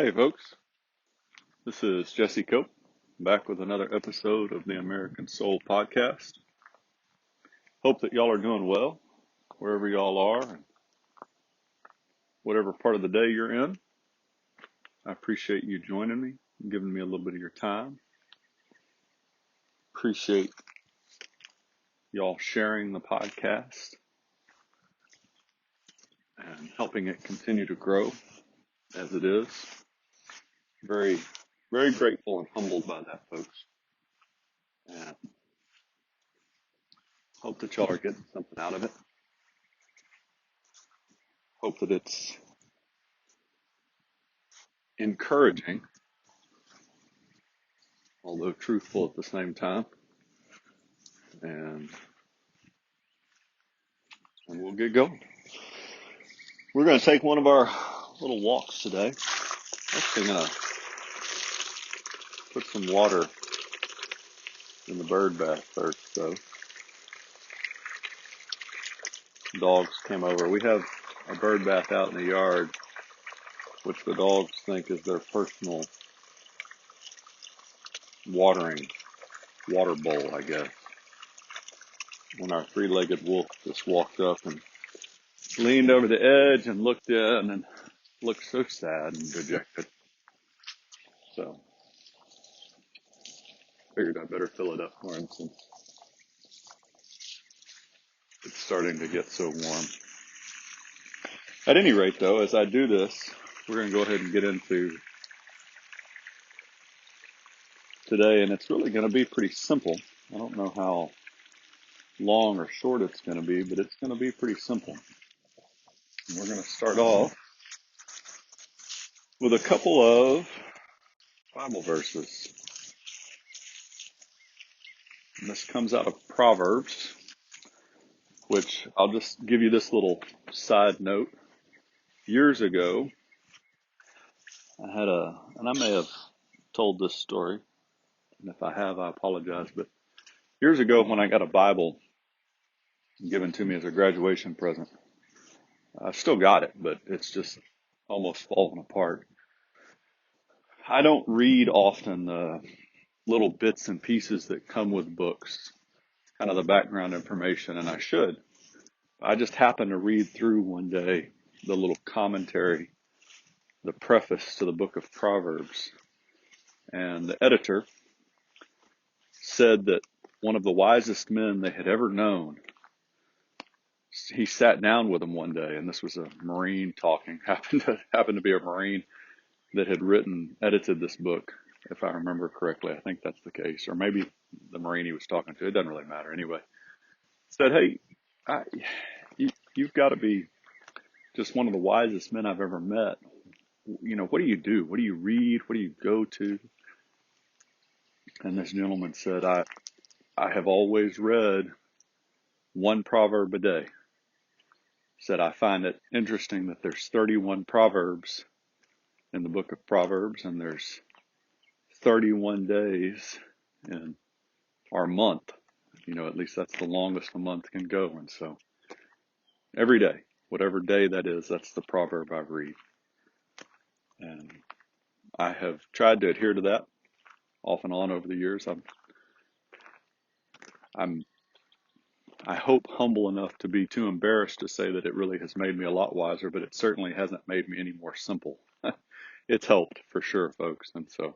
Hey folks, this is Jesse Cope, back with another episode of the American Soul Podcast. Hope that y'all are doing well, wherever y'all are, and whatever part of the day you're in. I appreciate you joining me, giving me a little bit of your time. Appreciate y'all sharing the podcast and helping it continue to grow as it is. Very, very grateful and humbled by that, folks. And hope that y'all are getting something out of it. Hope that it's encouraging, although truthful at the same time. And we'll get going. We're going to take one of our little walks today. Actually going to put some water in the bird bath first, though. Dogs came over. We have a bird bath out in the yard, which the dogs think is their personal water bowl, I guess. When our three-legged wolf just walked up and leaned over the edge and looked in and looked so sad and dejected. So figured I better fill it up for him since it's starting to get so warm. At any rate, though, as I do this, we're going to go ahead and get into today, and it's really going to be pretty simple. I don't know how long or short it's going to be, but it's going to be pretty simple. And we're going to start off with a couple of Bible verses. And this comes out of Proverbs, which I'll just give you this little side note. Years ago, and I may have told this story, and if I have, I apologize, but years ago when I got a Bible given to me as a graduation present, I still got it, but it's just almost fallen apart. I don't read often the little bits and pieces that come with books, kind of the background information, and I should. I just happened to read through one day the little commentary, the preface to the book of Proverbs, and the editor said that one of the wisest men they had ever known, he sat down with him one day, and this was a Marine talking, happened to be a Marine that had edited this book, if I remember correctly. I think that's the case, or maybe the Marine he was talking to. It doesn't really matter. Anyway, said, "Hey, you've got to be just one of the wisest men I've ever met. You know, what do you do? What do you read? What do you go to?" And this gentleman said, I have always read one proverb a day. Said, I find it interesting that there's 31 proverbs in the book of Proverbs, and there's 31 days in our month. You know, at least that's the longest a month can go. And so every day, whatever day that is, that's the proverb I read. And I have tried to adhere to that off and on over the years. I hope humble enough to be too embarrassed to say that it really has made me a lot wiser, but it certainly hasn't made me any more simple. It's helped for sure, folks. And so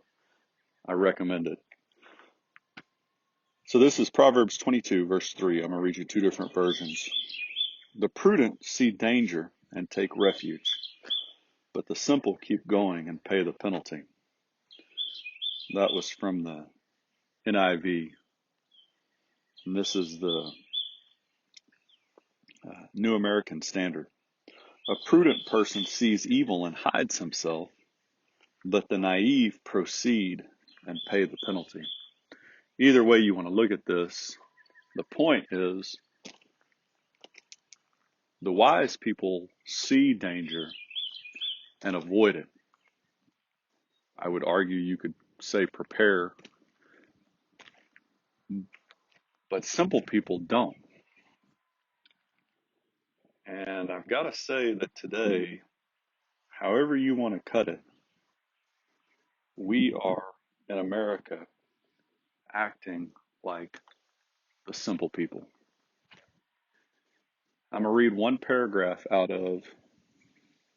I recommend it. So this is Proverbs 22, verse 3. I'm going to read you two different versions. The prudent see danger and take refuge, but the simple keep going and pay the penalty. That was from the NIV. And this is the New American Standard. A prudent person sees evil and hides himself, but the naive proceed and pay the penalty. Either way you want to look at this, the point is the wise people see danger and avoid it. I would argue you could say prepare, but simple people don't. And I've got to say that today, however you want to cut it, We are in America acting like the simple people. I'm going to read one paragraph out of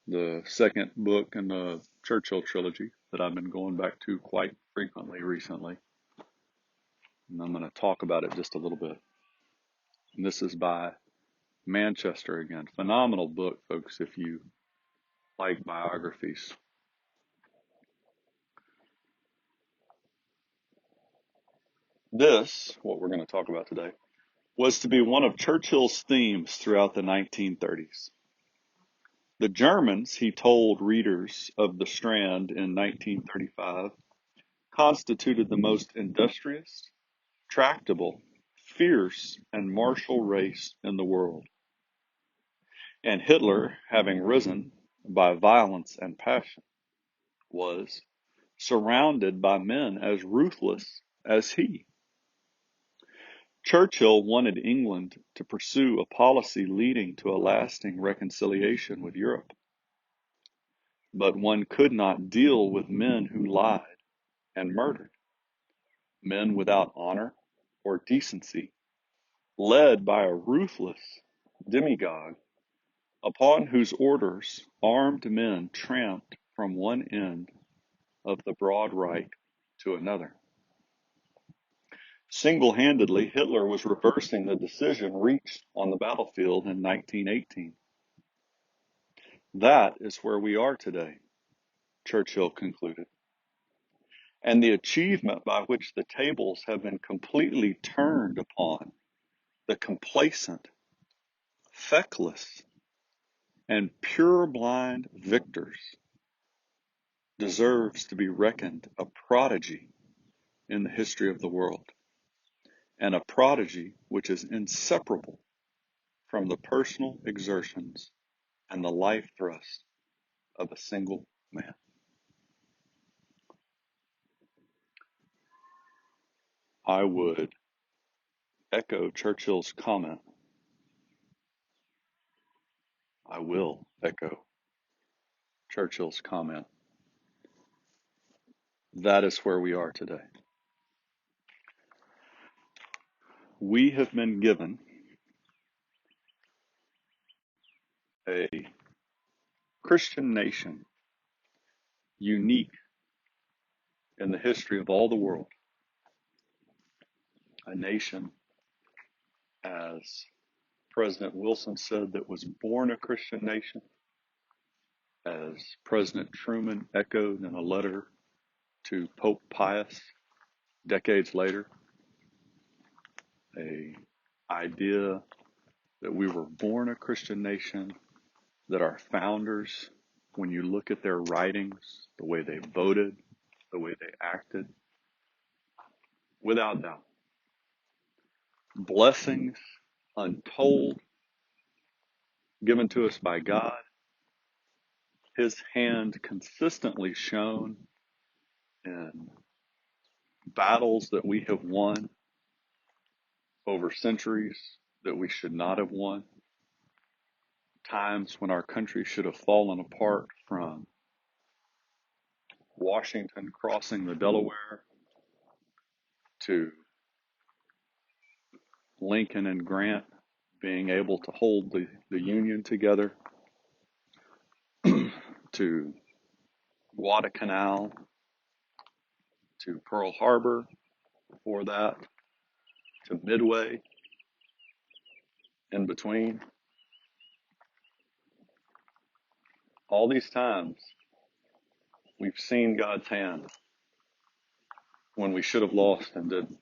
the second book in the Churchill trilogy that I've been going back to quite frequently recently. And I'm going to talk about it just a little bit. And this is by Manchester again. Phenomenal book, folks, if you like biographies. This, what we're going to talk about today, was to be one of Churchill's themes throughout the 1930s. The Germans, he told readers of The Strand in 1935, constituted the most industrious, tractable, fierce, and martial race in the world. And Hitler, having risen by violence and passion, was surrounded by men as ruthless as he. Churchill wanted England to pursue a policy leading to a lasting reconciliation with Europe. But one could not deal with men who lied and murdered, men without honor or decency, led by a ruthless demagogue upon whose orders armed men tramped from one end of the Broad Reich to another. Single-handedly, Hitler was reversing the decision reached on the battlefield in 1918. That is where we are today, Churchill concluded. And the achievement by which the tables have been completely turned upon the complacent, feckless, and pure-blind victors deserves to be reckoned a prodigy in the history of the world, and a prodigy which is inseparable from the personal exertions and the life thrust of a single man. I would echo Churchill's comment. I will echo Churchill's comment. That is where we are today. We have been given a Christian nation unique in the history of all the world. A nation, as President Wilson said, that was born a Christian nation, as President Truman echoed in a letter to Pope Pius decades later, a idea that we were born a Christian nation, that our founders, when you look at their writings, the way they voted, the way they acted, without doubt, blessings untold given to us by God, His hand consistently shown in battles that we have won over centuries that we should not have won, times when our country should have fallen apart, from Washington crossing the Delaware to Lincoln and Grant being able to hold the Union together, to Guadalcanal, to Pearl Harbor, before that, to Midway, in between. All these times, we've seen God's hand when we should have lost and didn't.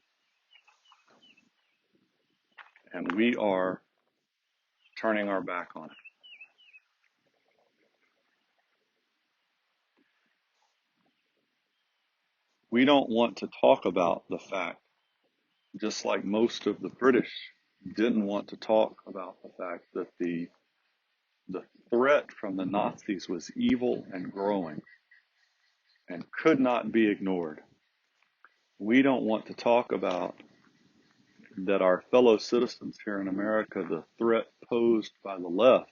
And we are turning our back on it. We don't want to talk about the fact, just like most of the British didn't want to talk about the fact that the threat from the Nazis was evil and growing and could not be ignored. We don't want to talk about that our fellow citizens here in America, the threat posed by the left,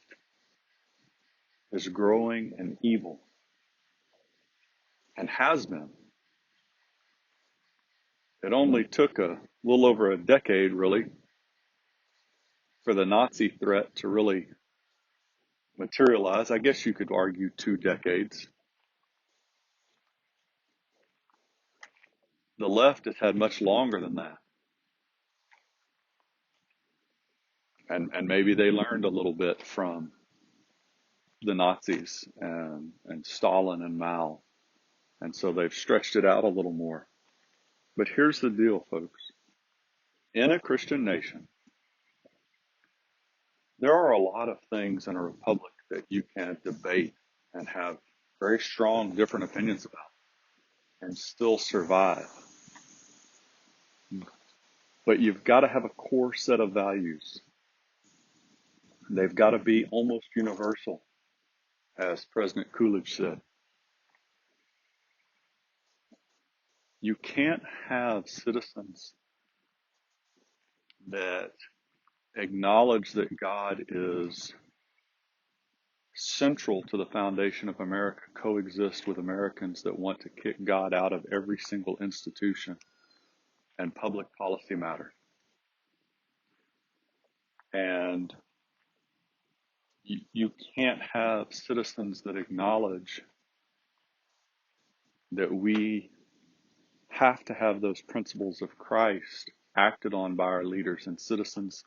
is growing and evil, and has been It only took a little over a decade, really, for the Nazi threat to really materialize. I guess you could argue 2 decades. The left has had much longer than that. And maybe they learned a little bit from the Nazis and Stalin and Mao. And so they've stretched it out a little more. But here's the deal, folks. In a Christian nation, there are a lot of things in a republic that you can debate and have very strong different opinions about and still survive. But you've got to have a core set of values. They've got to be almost universal, as President Coolidge said. You can't have citizens that acknowledge that God is central to the foundation of America coexist with Americans that want to kick God out of every single institution and public policy matter. And you can't have citizens that acknowledge that we have to have those principles of Christ acted on by our leaders, and citizens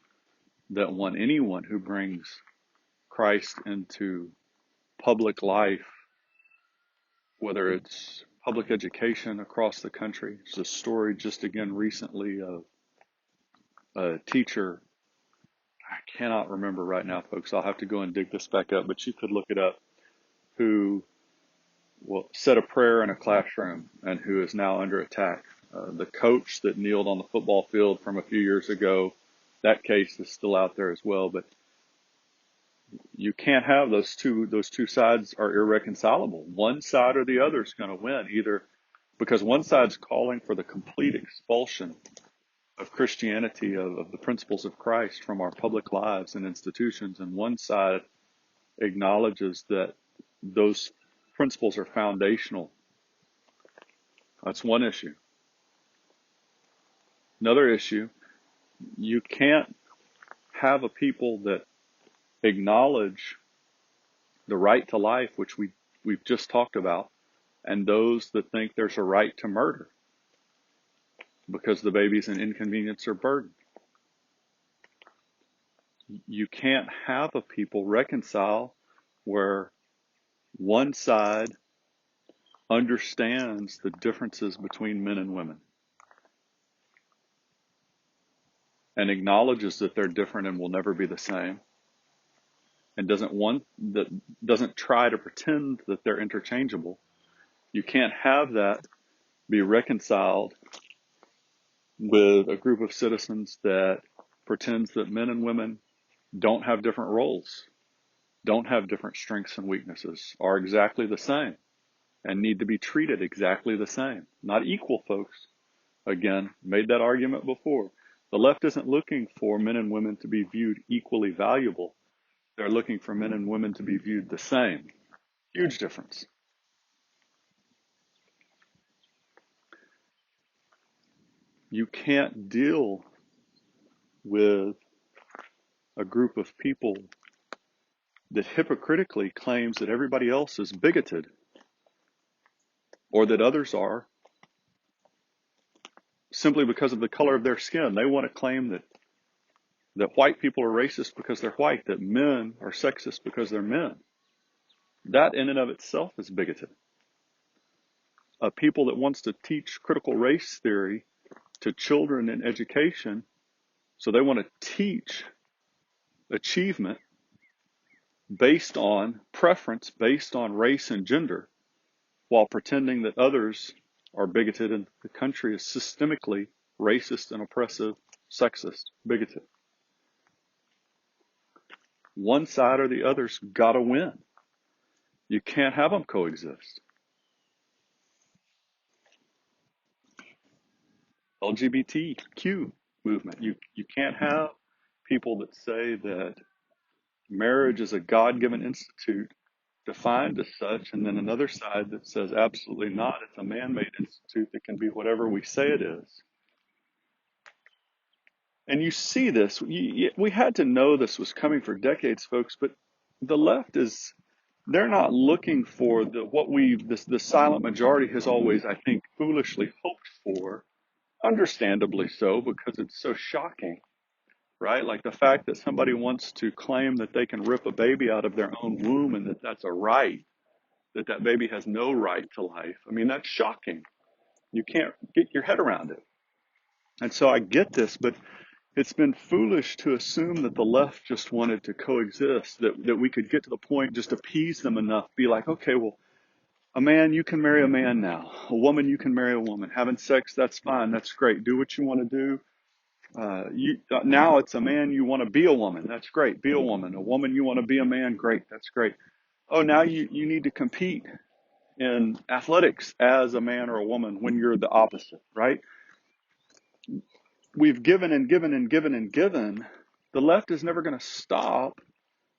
that want anyone who brings Christ into public life, whether it's public education across the country. There's a story just again recently of a teacher. I cannot remember right now, folks. I'll have to go and dig this back up, but you could look it up, who said a prayer in a classroom and who is now under attack. The coach that kneeled on the football field from a few years ago, that case is still out there as well. But you can't have those two sides are irreconcilable. One side or the other is going to win, either because one side's calling for the complete expulsion of Christianity, of the principles of Christ from our public lives and institutions, and one side acknowledges that those principles are foundational. That's one issue. Another issue, you can't have a people that acknowledge the right to life, which we've just talked about, and those that think there's a right to murder because the baby's an inconvenience or burden. You can't have a people reconcile where one side understands the differences between men and women and acknowledges that they're different and will never be the same, and doesn't try to pretend that they're interchangeable. You can't have that be reconciled with a group of citizens that pretends that men and women don't have different roles, don't have different strengths and weaknesses, are exactly the same, and need to be treated exactly the same. Not equal, folks. Again, made that argument before. The left isn't looking for men and women to be viewed equally valuable. They're looking for men and women to be viewed the same. Huge difference. You can't deal with a group of people that hypocritically claims that everybody else is bigoted or that others are simply because of the color of their skin. They want to claim that white people are racist because they're white, that men are sexist because they're men. That in and of itself is bigoted. A people that wants to teach critical race theory to children in education, so they want to teach achievement based on preference, based on race and gender, while pretending that others are bigoted and the country is systemically racist and oppressive, sexist, bigoted. One side or the other's got to win. You can't have them coexist. LGBTQ movement. You can't have people that say that marriage is a God-given institute defined as such, and then another side that says absolutely not. It's a man-made institute that can be whatever we say it is. And you see this. We had to know this was coming for decades, folks. But the left they're not looking for the silent majority has always, I think, foolishly hoped for, understandably so, because it's so shocking, right? Like the fact that somebody wants to claim that they can rip a baby out of their own womb and that that's a right, that baby has no right to life. I mean, that's shocking. You can't get your head around it. And so I get this, but it's been foolish to assume that the left just wanted to coexist, that we could get to the point, just appease them enough, be like, okay, well, a man, you can marry a man now. A woman, you can marry a woman. Having sex, that's fine. That's great. Do what you want to do. Now it's a man, you want to be a woman. That's great. Be a woman. A woman, you want to be a man. Great. That's great. Oh, now you need to compete in athletics as a man or a woman when you're the opposite, right? We've given and given and given and given. The left is never going to stop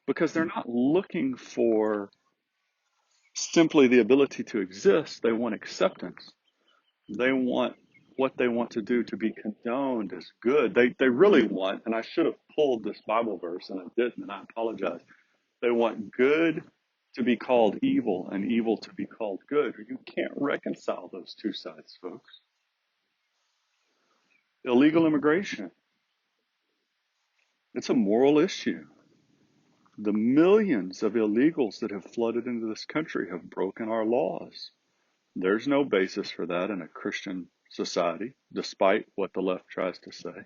because they're not looking for simply the ability to exist. They want acceptance. They want what they want to do to be condoned as good. They really want, and I should have pulled this Bible verse and I didn't, and I apologize. They want good to be called evil and evil to be called good. You can't reconcile those two sides, folks. Illegal immigration, it's a moral issue. The millions of illegals that have flooded into this country have broken our laws. There's no basis for that in a Christian society, despite what the left tries to say.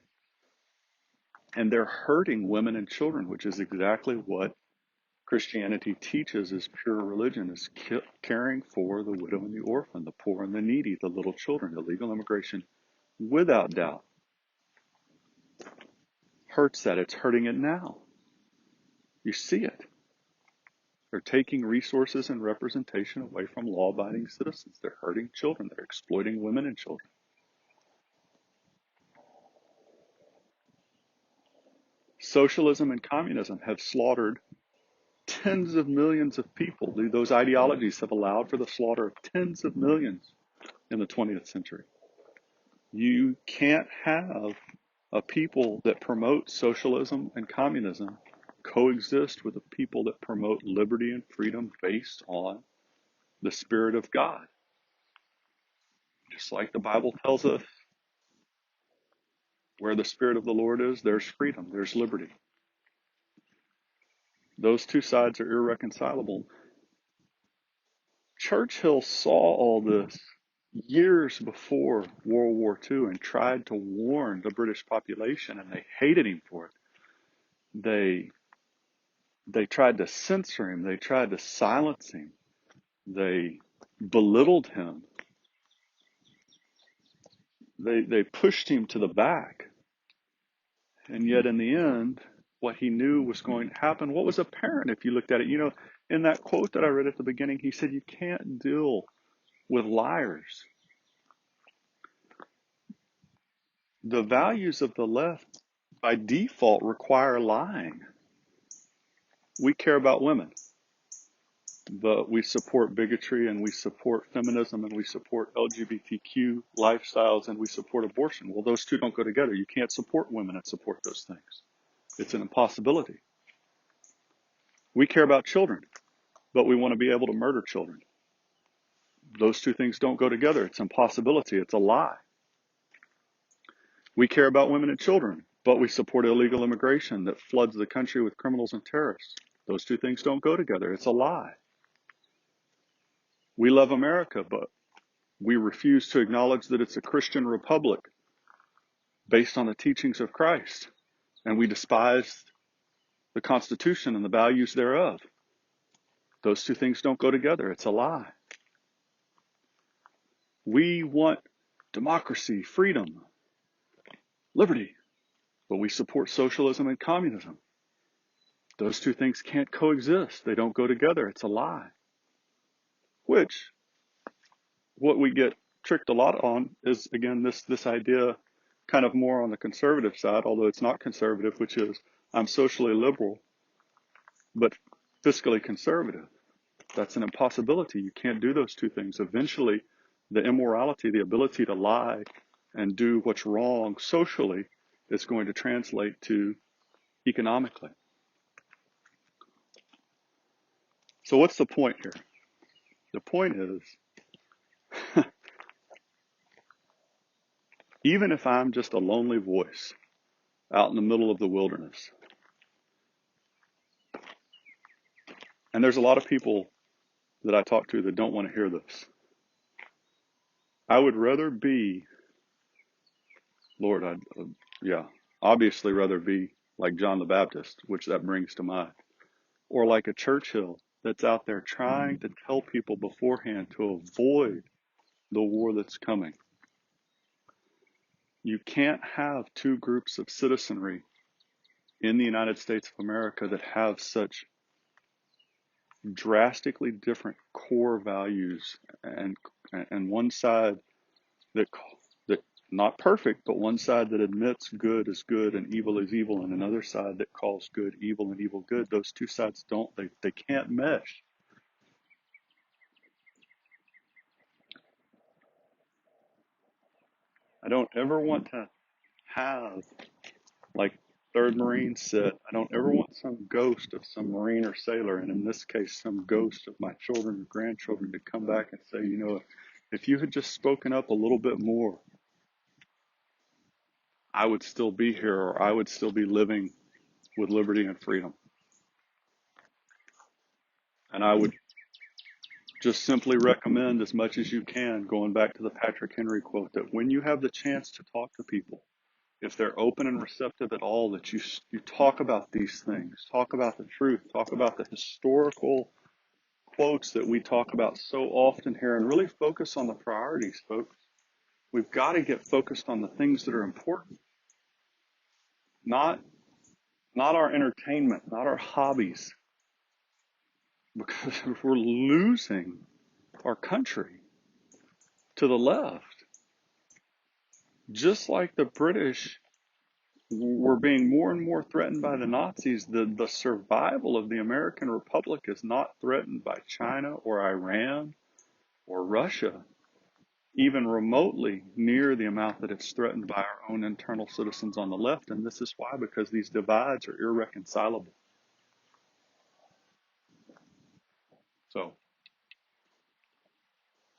And they're hurting women and children, which is exactly what Christianity teaches as pure religion, is caring for the widow and the orphan, the poor and the needy, the little children. Illegal immigration, without doubt, hurts that. It's hurting it now. You see it. They're taking resources and representation away from law-abiding citizens. They're hurting children. They're exploiting women and children. Socialism and communism have slaughtered tens of millions of people. Those ideologies have allowed for the slaughter of tens of millions in the 20th century. You can't have a people that promote socialism and communism coexist with a people that promote liberty and freedom based on the Spirit of God. Just like the Bible tells us, where the Spirit of the Lord is, there's freedom, there's liberty. Those two sides are irreconcilable. Churchill saw all this years before World War II and tried to warn the British population, and they hated him for it. They tried to censor him. They tried to silence him. They belittled him. They pushed him to the back. And yet in the end, what he knew was going to happen, what was apparent if you looked at it, in that quote that I read at the beginning, he said, you can't deal with liars. The values of the left by default require lying. We care about women, but we support bigotry and we support feminism and we support LGBTQ lifestyles and we support abortion. Well, those two don't go together. You can't support women and support those things. It's an impossibility. We care about children, but we want to be able to murder children. Those two things don't go together. It's an impossibility. It's a lie. We care about women and children, but we support illegal immigration that floods the country with criminals and terrorists. Those two things don't go together. It's a lie. We love America, but we refuse to acknowledge that it's a Christian republic based on the teachings of Christ. And we despise the Constitution and the values thereof. Those two things don't go together. It's a lie. We want democracy, freedom, liberty, but we support socialism and communism. Those two things can't coexist. They don't go together. It's a lie. Which, what we get tricked a lot on is, again, this idea kind of more on the conservative side, although it's not conservative, which is I'm socially liberal, but fiscally conservative. That's an impossibility. You can't do those two things. Eventually, the immorality, the ability to lie and do what's wrong socially it's going to translate to economically. So what's the point here? The point is, even if I'm just a lonely voice out in the middle of the wilderness, and there's a lot of people that I talk to that don't want to hear this, I would rather be, Lord, obviously rather be like John the Baptist, which that brings to mind, or like a Churchill that's out there trying to tell people beforehand to avoid the war that's coming. You can't have two groups of citizenry in the United States of America that have such drastically different core values, and one side that not perfect, but one side that admits good is good and evil is evil, and another side that calls good evil and evil good. Those two sides they can't mesh. I don't ever want to have, like Third Marine said, I don't ever want some ghost of some Marine or sailor, and in this case, some ghost of my children or grandchildren, to come back and say, if you had just spoken up a little bit more, I would still be here, or I would still be living with liberty and freedom. And I would just simply recommend, as much as you can, going back to the Patrick Henry quote, that when you have the chance to talk to people, if they're open and receptive at all, that you talk about these things, talk about the truth, talk about the historical quotes that we talk about so often here, and really focus on the priorities, folks. We've got to get focused on the things that are important, not our entertainment, not our hobbies, because we're losing our country to the left. Just like the British were being more and more threatened by the Nazis, the survival of the American Republic is not threatened by China or Iran or Russia, even remotely near the amount that it's threatened by our own internal citizens on the left. And this is why, because these divides are irreconcilable. So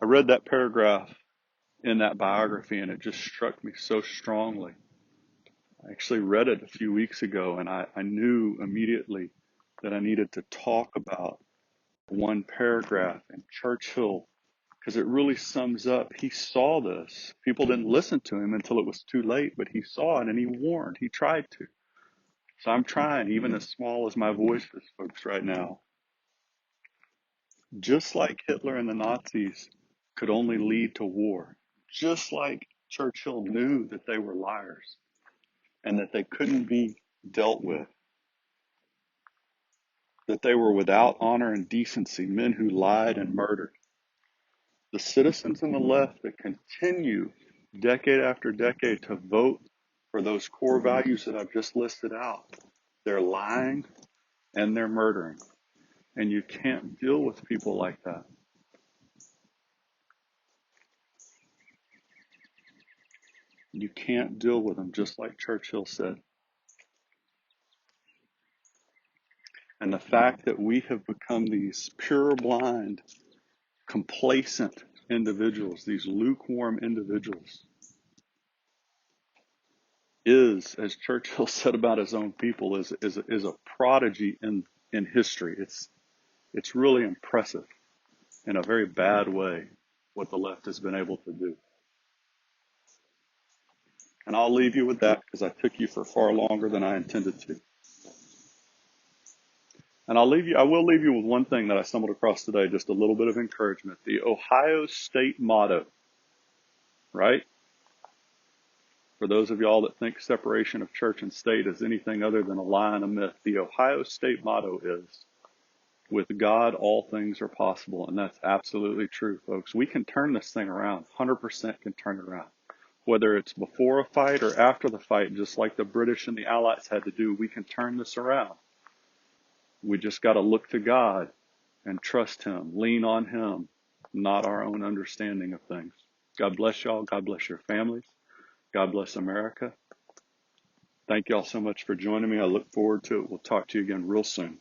I read that paragraph in that biography, and it just struck me so strongly. I actually read it a few weeks ago, and I knew immediately that I needed to talk about one paragraph in Churchill, because it really sums up. He saw this. People didn't listen to him until it was too late, but he saw it and he warned. He tried to. So I'm trying, even as small as my voice is, folks, right now. Just like Hitler and the Nazis could only lead to war, just like Churchill knew that they were liars and that they couldn't be dealt with, that they were without honor and decency, men who lied and murdered. The citizens on the left that continue decade after decade to vote for those core values that I've just listed out, they're lying and they're murdering. And you can't deal with people like that. You can't deal with them, just like Churchill said. And the fact that we have become these pure-blind, complacent individuals, these lukewarm individuals, is, as Churchill said about his own people, is a prodigy in history. It's really impressive in a very bad way what the left has been able to do. And I'll leave you with that, because I took you for far longer than I intended to. And I will leave you with one thing that I stumbled across today, just a little bit of encouragement. The Ohio State motto, right? For those of y'all that think separation of church and state is anything other than a lie and a myth, the Ohio State motto is, with God, all things are possible. And that's absolutely true, folks. We can turn this thing around. 100% can turn it around. Whether it's before a fight or after the fight, just like the British and the Allies had to do, we can turn this around. We just got to look to God and trust Him, lean on Him, not our own understanding of things. God bless y'all. God bless your families. God bless America. Thank y'all so much for joining me. I look forward to it. We'll talk to you again real soon.